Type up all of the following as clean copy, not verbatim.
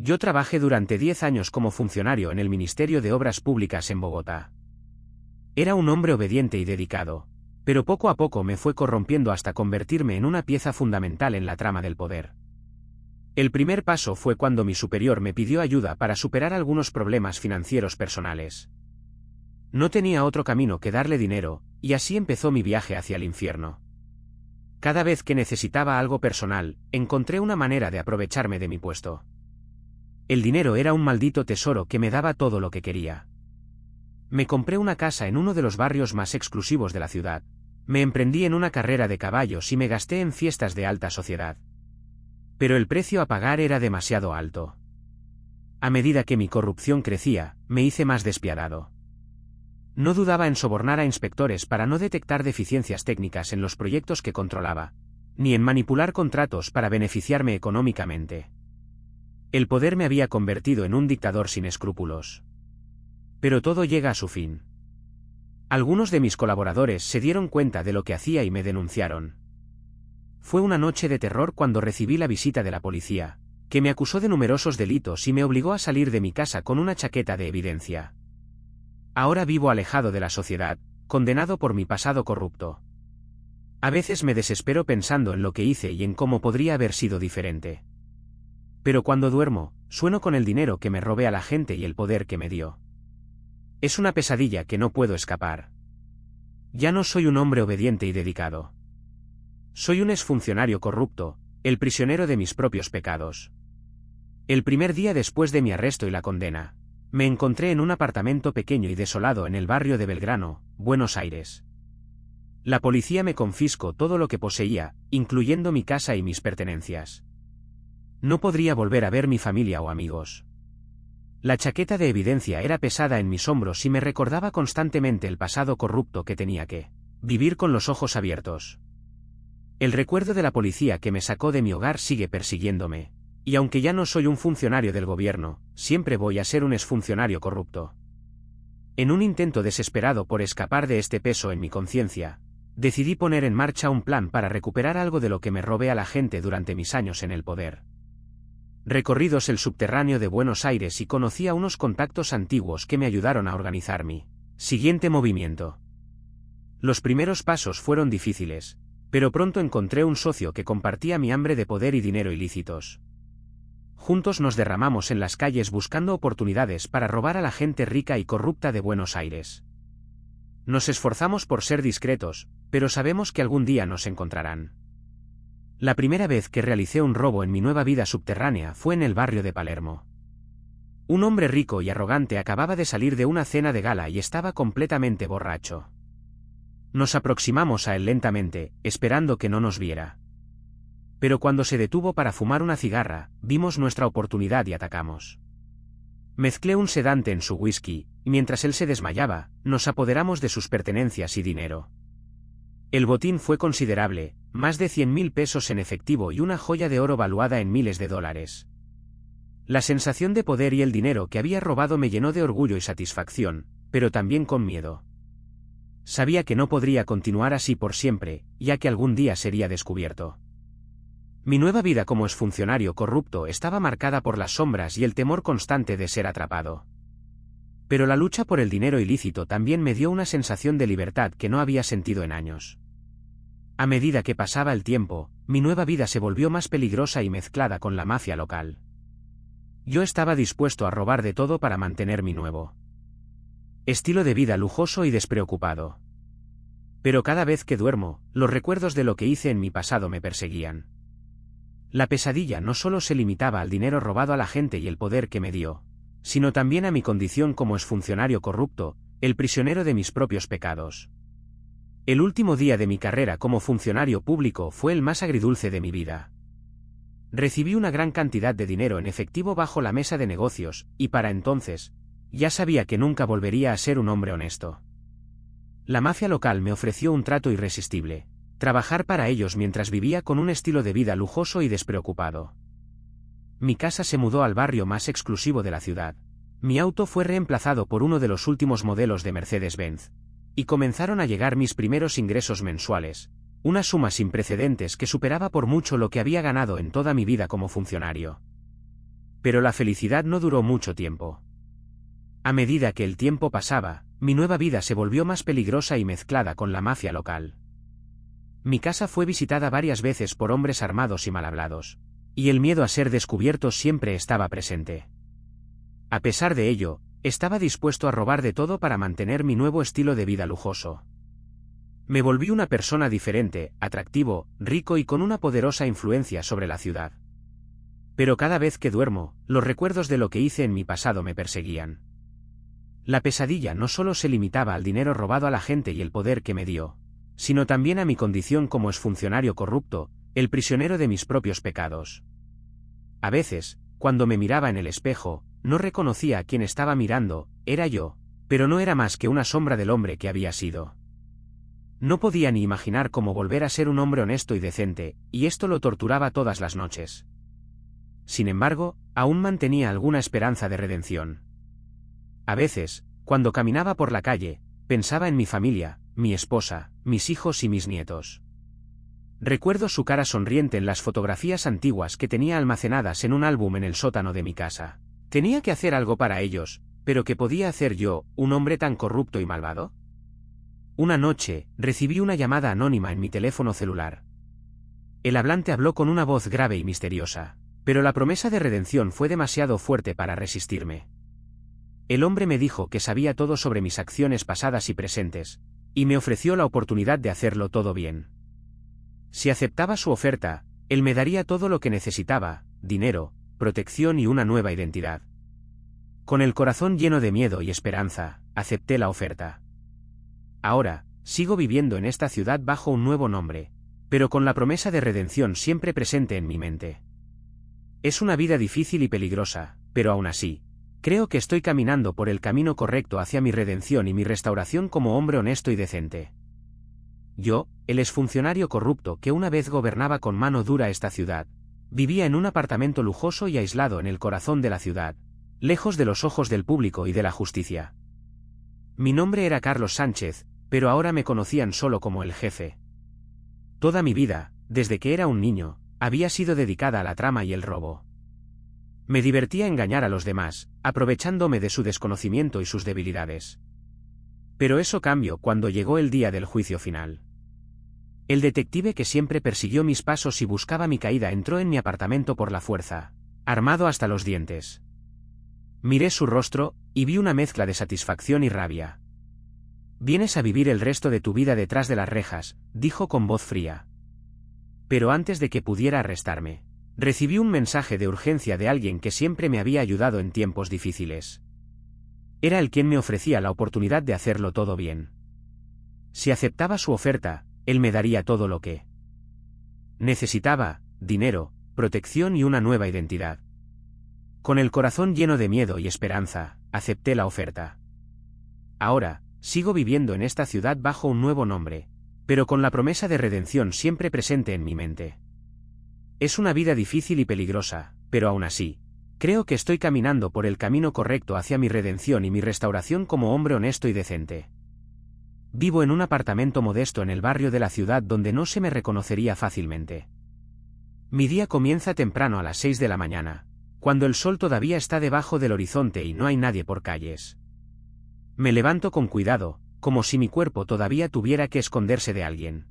Yo trabajé durante 10 años como funcionario en el Ministerio de Obras Públicas en Bogotá. Era un hombre obediente y dedicado, pero poco a poco me fue corrompiendo hasta convertirme en una pieza fundamental en la trama del poder. El primer paso fue cuando mi superior me pidió ayuda para superar algunos problemas financieros personales. No tenía otro camino que darle dinero, y así empezó mi viaje hacia el infierno. Cada vez que necesitaba algo personal, encontré una manera de aprovecharme de mi puesto. El dinero era un maldito tesoro que me daba todo lo que quería. Me compré una casa en uno de los barrios más exclusivos de la ciudad, me emprendí en una carrera de caballos y me gasté en fiestas de alta sociedad. Pero el precio a pagar era demasiado alto. A medida que mi corrupción crecía, me hice más despiadado. No dudaba en sobornar a inspectores para no detectar deficiencias técnicas en los proyectos que controlaba, ni en manipular contratos para beneficiarme económicamente. El poder me había convertido en un dictador sin escrúpulos. Pero todo llega a su fin. Algunos de mis colaboradores se dieron cuenta de lo que hacía y me denunciaron. Fue una noche de terror cuando recibí la visita de la policía, que me acusó de numerosos delitos y me obligó a salir de mi casa con una chaqueta de evidencia. Ahora vivo alejado de la sociedad, condenado por mi pasado corrupto. A veces me desespero pensando en lo que hice y en cómo podría haber sido diferente. Pero cuando duermo, sueño con el dinero que me robé a la gente y el poder que me dio. Es una pesadilla que no puedo escapar. Ya no soy un hombre obediente y dedicado. Soy un exfuncionario corrupto, el prisionero de mis propios pecados. El primer día después de mi arresto y la condena, me encontré en un apartamento pequeño y desolado en el barrio de Belgrano, Buenos Aires. La policía me confiscó todo lo que poseía, incluyendo mi casa y mis pertenencias. No podría volver a ver mi familia o amigos. La chaqueta de evidencia era pesada en mis hombros y me recordaba constantemente el pasado corrupto que tenía que vivir con los ojos abiertos. El recuerdo de la policía que me sacó de mi hogar sigue persiguiéndome, y aunque ya no soy un funcionario del gobierno, siempre voy a ser un exfuncionario corrupto. En un intento desesperado por escapar de este peso en mi conciencia, decidí poner en marcha un plan para recuperar algo de lo que me robé a la gente durante mis años en el poder. Recorridos el subterráneo de Buenos Aires y conocí a unos contactos antiguos que me ayudaron a organizar mi siguiente movimiento. Los primeros pasos fueron difíciles, pero pronto encontré un socio que compartía mi hambre de poder y dinero ilícitos. Juntos nos derramamos en las calles buscando oportunidades para robar a la gente rica y corrupta de Buenos Aires. Nos esforzamos por ser discretos, pero sabemos que algún día nos encontrarán. La primera vez que realicé un robo en mi nueva vida subterránea fue en el barrio de Palermo. Un hombre rico y arrogante acababa de salir de una cena de gala y estaba completamente borracho. Nos aproximamos a él lentamente, esperando que no nos viera. Pero cuando se detuvo para fumar una cigarra, vimos nuestra oportunidad y atacamos. Mezclé un sedante en su whisky, y mientras él se desmayaba, nos apoderamos de sus pertenencias y dinero. El botín fue considerable, más de 100.000 pesos en efectivo y una joya de oro valuada en miles de dólares. La sensación de poder y el dinero que había robado me llenó de orgullo y satisfacción, pero también con miedo. Sabía que no podría continuar así por siempre, ya que algún día sería descubierto. Mi nueva vida como exfuncionario corrupto estaba marcada por las sombras y el temor constante de ser atrapado. Pero la lucha por el dinero ilícito también me dio una sensación de libertad que no había sentido en años. A medida que pasaba el tiempo, mi nueva vida se volvió más peligrosa y mezclada con la mafia local. Yo estaba dispuesto a robar de todo para mantener mi nuevo estilo de vida lujoso y despreocupado. Pero cada vez que duermo, los recuerdos de lo que hice en mi pasado me perseguían. La pesadilla no solo se limitaba al dinero robado a la gente y el poder que me dio, sino también a mi condición como exfuncionario corrupto, el prisionero de mis propios pecados. El último día de mi carrera como funcionario público fue el más agridulce de mi vida. Recibí una gran cantidad de dinero en efectivo bajo la mesa de negocios, y para entonces, ya sabía que nunca volvería a ser un hombre honesto. La mafia local me ofreció un trato irresistible: trabajar para ellos mientras vivía con un estilo de vida lujoso y despreocupado. Mi casa se mudó al barrio más exclusivo de la ciudad. Mi auto fue reemplazado por uno de los últimos modelos de Mercedes-Benz. Y comenzaron a llegar mis primeros ingresos mensuales, una suma sin precedentes que superaba por mucho lo que había ganado en toda mi vida como funcionario. Pero la felicidad no duró mucho tiempo. A medida que el tiempo pasaba, mi nueva vida se volvió más peligrosa y mezclada con la mafia local. Mi casa fue visitada varias veces por hombres armados y mal hablados, y el miedo a ser descubierto siempre estaba presente. A pesar de ello, estaba dispuesto a robar de todo para mantener mi nuevo estilo de vida lujoso. Me volví una persona diferente, atractivo, rico y con una poderosa influencia sobre la ciudad. Pero cada vez que duermo, los recuerdos de lo que hice en mi pasado me perseguían. La pesadilla no solo se limitaba al dinero robado a la gente y el poder que me dio, sino también a mi condición como exfuncionario corrupto, el prisionero de mis propios pecados. A veces, cuando me miraba en el espejo, no reconocía a quien estaba mirando, era yo, pero no era más que una sombra del hombre que había sido. No podía ni imaginar cómo volver a ser un hombre honesto y decente, y esto lo torturaba todas las noches. Sin embargo, aún mantenía alguna esperanza de redención. A veces, cuando caminaba por la calle, pensaba en mi familia, mi esposa, mis hijos y mis nietos. Recuerdo su cara sonriente en las fotografías antiguas que tenía almacenadas en un álbum en el sótano de mi casa. ¿Tenía que hacer algo para ellos, pero qué podía hacer yo, un hombre tan corrupto y malvado? Una noche, recibí una llamada anónima en mi teléfono celular. El hablante habló con una voz grave y misteriosa, pero la promesa de redención fue demasiado fuerte para resistirme. El hombre me dijo que sabía todo sobre mis acciones pasadas y presentes, y me ofreció la oportunidad de hacerlo todo bien. Si aceptaba su oferta, él me daría todo lo que necesitaba, dinero, protección y una nueva identidad. Con el corazón lleno de miedo y esperanza, acepté la oferta. Ahora, sigo viviendo en esta ciudad bajo un nuevo nombre, pero con la promesa de redención siempre presente en mi mente. Es una vida difícil y peligrosa, pero aún así, creo que estoy caminando por el camino correcto hacia mi redención y mi restauración como hombre honesto y decente. Yo, el exfuncionario corrupto que una vez gobernaba con mano dura esta ciudad, vivía en un apartamento lujoso y aislado en el corazón de la ciudad, lejos de los ojos del público y de la justicia. Mi nombre era Carlos Sánchez, pero ahora me conocían solo como el jefe. Toda mi vida, desde que era un niño, había sido dedicada a la trama y el robo. Me divertía engañar a los demás, aprovechándome de su desconocimiento y sus debilidades. Pero eso cambió cuando llegó el día del juicio final. El detective que siempre persiguió mis pasos y buscaba mi caída entró en mi apartamento por la fuerza, armado hasta los dientes. Miré su rostro, y vi una mezcla de satisfacción y rabia. «Vienes a vivir el resto de tu vida detrás de las rejas», dijo con voz fría. Pero antes de que pudiera arrestarme, recibí un mensaje de urgencia de alguien que siempre me había ayudado en tiempos difíciles. Era el quien me ofrecía la oportunidad de hacerlo todo bien. Si aceptaba su oferta, él me daría todo lo que necesitaba: dinero, protección y una nueva identidad. Con el corazón lleno de miedo y esperanza, acepté la oferta. Ahora, sigo viviendo en esta ciudad bajo un nuevo nombre, pero con la promesa de redención siempre presente en mi mente. Es una vida difícil y peligrosa, pero aún así, creo que estoy caminando por el camino correcto hacia mi redención y mi restauración como hombre honesto y decente. Vivo en un apartamento modesto en el barrio de la ciudad donde no se me reconocería fácilmente. Mi día comienza temprano a las 6 de la mañana, cuando el sol todavía está debajo del horizonte y no hay nadie por calles. Me levanto con cuidado, como si mi cuerpo todavía tuviera que esconderse de alguien.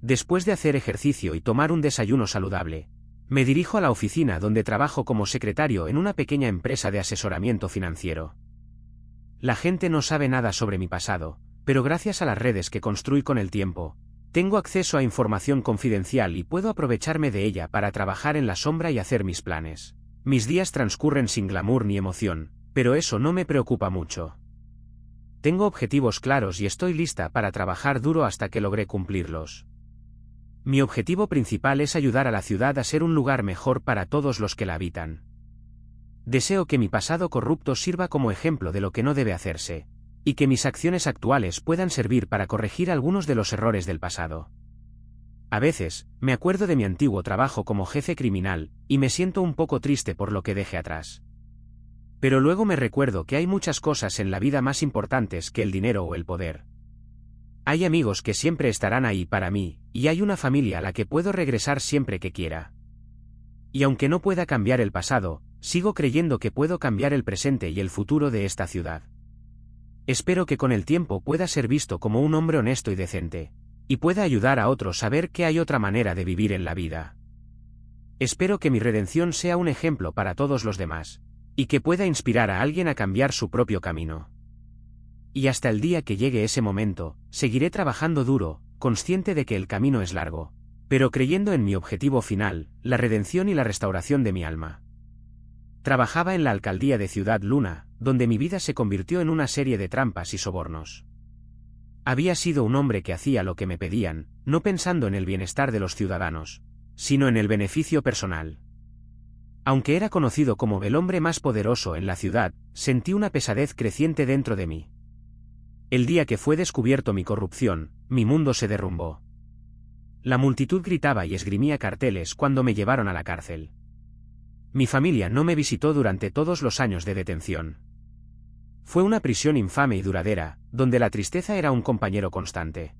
Después de hacer ejercicio y tomar un desayuno saludable, me dirijo a la oficina donde trabajo como secretario en una pequeña empresa de asesoramiento financiero. La gente no sabe nada sobre mi pasado, pero gracias a las redes que construí con el tiempo, tengo acceso a información confidencial y puedo aprovecharme de ella para trabajar en la sombra y hacer mis planes. Mis días transcurren sin glamour ni emoción, pero eso no me preocupa mucho. Tengo objetivos claros y estoy lista para trabajar duro hasta que logre cumplirlos. Mi objetivo principal es ayudar a la ciudad a ser un lugar mejor para todos los que la habitan. Deseo que mi pasado corrupto sirva como ejemplo de lo que no debe hacerse, y que mis acciones actuales puedan servir para corregir algunos de los errores del pasado. A veces, me acuerdo de mi antiguo trabajo como jefe criminal, y me siento un poco triste por lo que dejé atrás. Pero luego me recuerdo que hay muchas cosas en la vida más importantes que el dinero o el poder. Hay amigos que siempre estarán ahí para mí, y hay una familia a la que puedo regresar siempre que quiera. Y aunque no pueda cambiar el pasado, sigo creyendo que puedo cambiar el presente y el futuro de esta ciudad. Espero que con el tiempo pueda ser visto como un hombre honesto y decente, y pueda ayudar a otros a ver que hay otra manera de vivir en la vida. Espero que mi redención sea un ejemplo para todos los demás, y que pueda inspirar a alguien a cambiar su propio camino. Y hasta el día que llegue ese momento, seguiré trabajando duro, consciente de que el camino es largo, pero creyendo en mi objetivo final, la redención y la restauración de mi alma. Trabajaba en la alcaldía de Ciudad Luna, donde mi vida se convirtió en una serie de trampas y sobornos. Había sido un hombre que hacía lo que me pedían, no pensando en el bienestar de los ciudadanos, sino en el beneficio personal. Aunque era conocido como el hombre más poderoso en la ciudad, sentí una pesadez creciente dentro de mí. El día que fue descubierto mi corrupción, mi mundo se derrumbó. La multitud gritaba y esgrimía carteles cuando me llevaron a la cárcel. Mi familia no me visitó durante todos los años de detención. Fue una prisión infame y duradera, donde la tristeza era un compañero constante.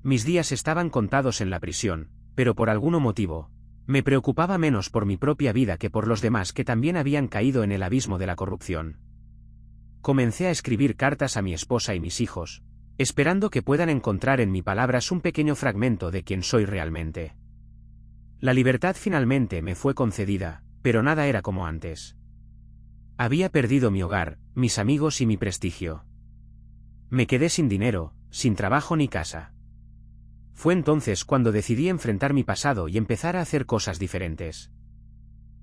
Mis días estaban contados en la prisión, pero por algún motivo, me preocupaba menos por mi propia vida que por los demás que también habían caído en el abismo de la corrupción. Comencé a escribir cartas a mi esposa y mis hijos, esperando que puedan encontrar en mis palabras un pequeño fragmento de quién soy realmente. La libertad finalmente me fue concedida, pero nada era como antes. Había perdido mi hogar, mis amigos y mi prestigio. Me quedé sin dinero, sin trabajo ni casa. Fue entonces cuando decidí enfrentar mi pasado y empezar a hacer cosas diferentes.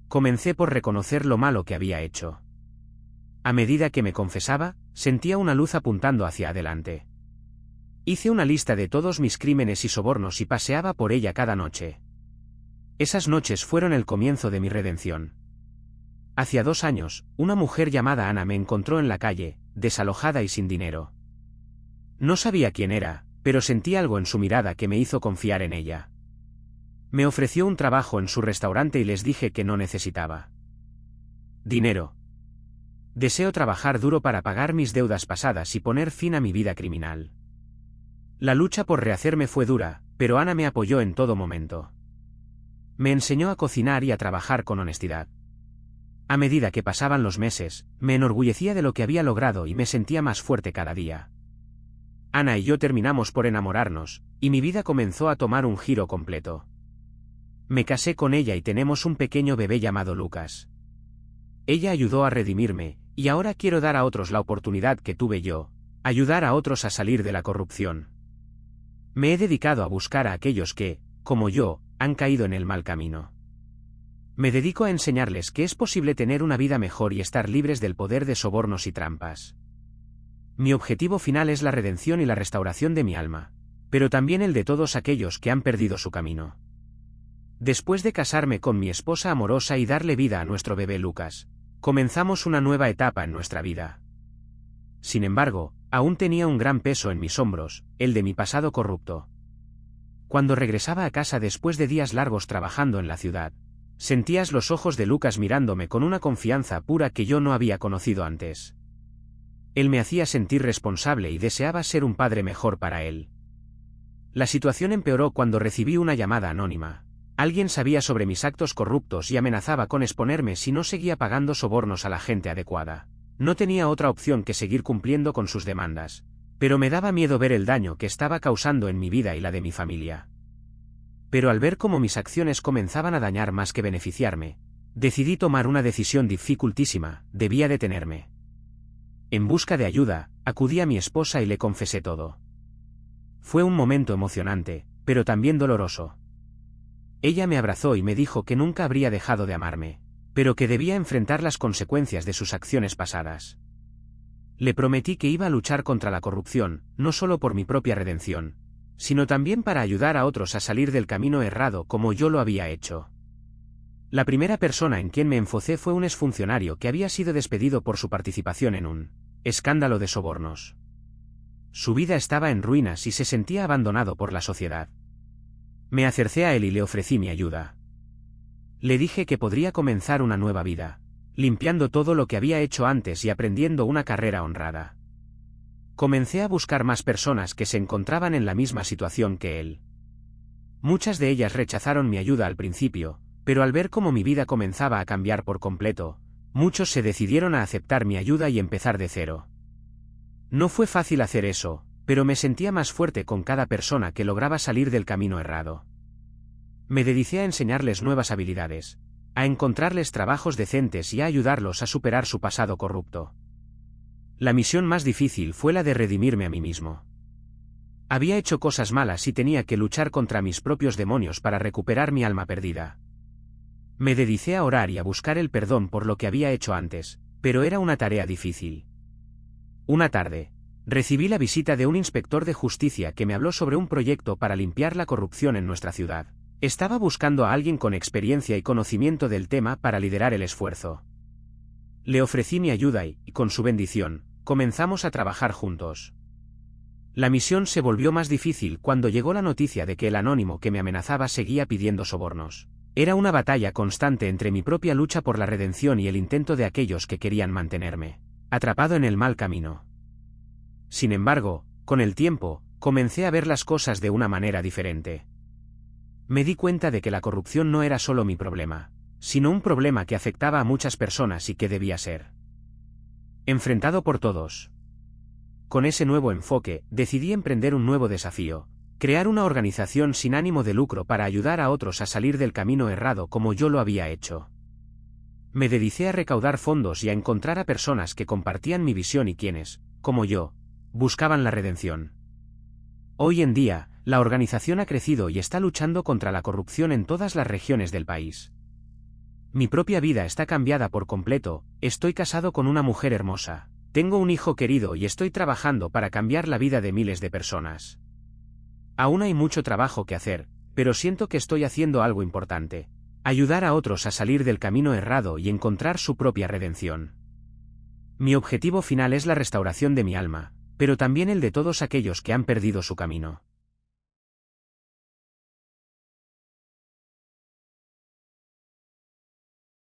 Comencé por reconocer lo malo que había hecho. A medida que me confesaba, sentía una luz apuntando hacia adelante. Hice una lista de todos mis crímenes y sobornos y paseaba por ella cada noche. Esas noches fueron el comienzo de mi redención. Hacía 2 años, una mujer llamada Ana me encontró en la calle, desalojada y sin dinero. No sabía quién era, pero sentí algo en su mirada que me hizo confiar en ella. Me ofreció un trabajo en su restaurante y les dije que no necesitaba dinero. Deseo trabajar duro para pagar mis deudas pasadas y poner fin a mi vida criminal. La lucha por rehacerme fue dura, pero Ana me apoyó en todo momento. Me enseñó a cocinar y a trabajar con honestidad. A medida que pasaban los meses, me enorgullecía de lo que había logrado y me sentía más fuerte cada día. Ana y yo terminamos por enamorarnos, y mi vida comenzó a tomar un giro completo. Me casé con ella y tenemos un pequeño bebé llamado Lucas. Ella ayudó a redimirme, y ahora quiero dar a otros la oportunidad que tuve yo, ayudar a otros a salir de la corrupción. Me he dedicado a buscar a aquellos que, como yo, han caído en el mal camino. Me dedico a enseñarles que es posible tener una vida mejor y estar libres del poder de sobornos y trampas. Mi objetivo final es la redención y la restauración de mi alma, pero también el de todos aquellos que han perdido su camino. Después de casarme con mi esposa amorosa y darle vida a nuestro bebé Lucas, comenzamos una nueva etapa en nuestra vida. Sin embargo, aún tenía un gran peso en mis hombros, el de mi pasado corrupto. Cuando regresaba a casa después de días largos trabajando en la ciudad, sentías los ojos de Lucas mirándome con una confianza pura que yo no había conocido antes. Él me hacía sentir responsable y deseaba ser un padre mejor para él. La situación empeoró cuando recibí una llamada anónima. Alguien sabía sobre mis actos corruptos y amenazaba con exponerme si no seguía pagando sobornos a la gente adecuada. No tenía otra opción que seguir cumpliendo con sus demandas, pero me daba miedo ver el daño que estaba causando en mi vida y la de mi familia. Pero al ver cómo mis acciones comenzaban a dañar más que beneficiarme, decidí tomar una decisión dificultísima: debía detenerme. En busca de ayuda, acudí a mi esposa y le confesé todo. Fue un momento emocionante, pero también doloroso. Ella me abrazó y me dijo que nunca habría dejado de amarme, pero que debía enfrentar las consecuencias de sus acciones pasadas. Le prometí que iba a luchar contra la corrupción, no solo por mi propia redención, sino también para ayudar a otros a salir del camino errado como yo lo había hecho. La primera persona en quien me enfocé fue un exfuncionario que había sido despedido por su participación en un escándalo de sobornos. Su vida estaba en ruinas y se sentía abandonado por la sociedad. Me acerqué a él y le ofrecí mi ayuda. Le dije que podría comenzar una nueva vida, limpiando todo lo que había hecho antes y aprendiendo una carrera honrada. Comencé a buscar más personas que se encontraban en la misma situación que él. Muchas de ellas rechazaron mi ayuda al principio, pero al ver cómo mi vida comenzaba a cambiar por completo, muchos se decidieron a aceptar mi ayuda y empezar de cero. No fue fácil hacer eso, pero me sentía más fuerte con cada persona que lograba salir del camino errado. Me dediqué a enseñarles nuevas habilidades, a encontrarles trabajos decentes y a ayudarlos a superar su pasado corrupto. La misión más difícil fue la de redimirme a mí mismo. Había hecho cosas malas y tenía que luchar contra mis propios demonios para recuperar mi alma perdida. Me dediqué a orar y a buscar el perdón por lo que había hecho antes, pero era una tarea difícil. Una tarde, recibí la visita de un inspector de justicia que me habló sobre un proyecto para limpiar la corrupción en nuestra ciudad. Estaba buscando a alguien con experiencia y conocimiento del tema para liderar el esfuerzo. Le ofrecí mi ayuda y, con su bendición, comenzamos a trabajar juntos. La misión se volvió más difícil cuando llegó la noticia de que el anónimo que me amenazaba seguía pidiendo sobornos. Era una batalla constante entre mi propia lucha por la redención y el intento de aquellos que querían mantenerme atrapado en el mal camino. Sin embargo, con el tiempo, comencé a ver las cosas de una manera diferente. Me di cuenta de que la corrupción no era solo mi problema, sino un problema que afectaba a muchas personas y que debía ser enfrentado por todos. Con ese nuevo enfoque, decidí emprender un nuevo desafío: crear una organización sin ánimo de lucro para ayudar a otros a salir del camino errado como yo lo había hecho. Me dediqué a recaudar fondos y a encontrar a personas que compartían mi visión y quienes, como yo, buscaban la redención. Hoy en día, la organización ha crecido y está luchando contra la corrupción en todas las regiones del país. Mi propia vida está cambiada por completo, estoy casado con una mujer hermosa, tengo un hijo querido y estoy trabajando para cambiar la vida de miles de personas. Aún hay mucho trabajo que hacer, pero siento que estoy haciendo algo importante: ayudar a otros a salir del camino errado y encontrar su propia redención. Mi objetivo final es la restauración de mi alma, pero también el de todos aquellos que han perdido su camino.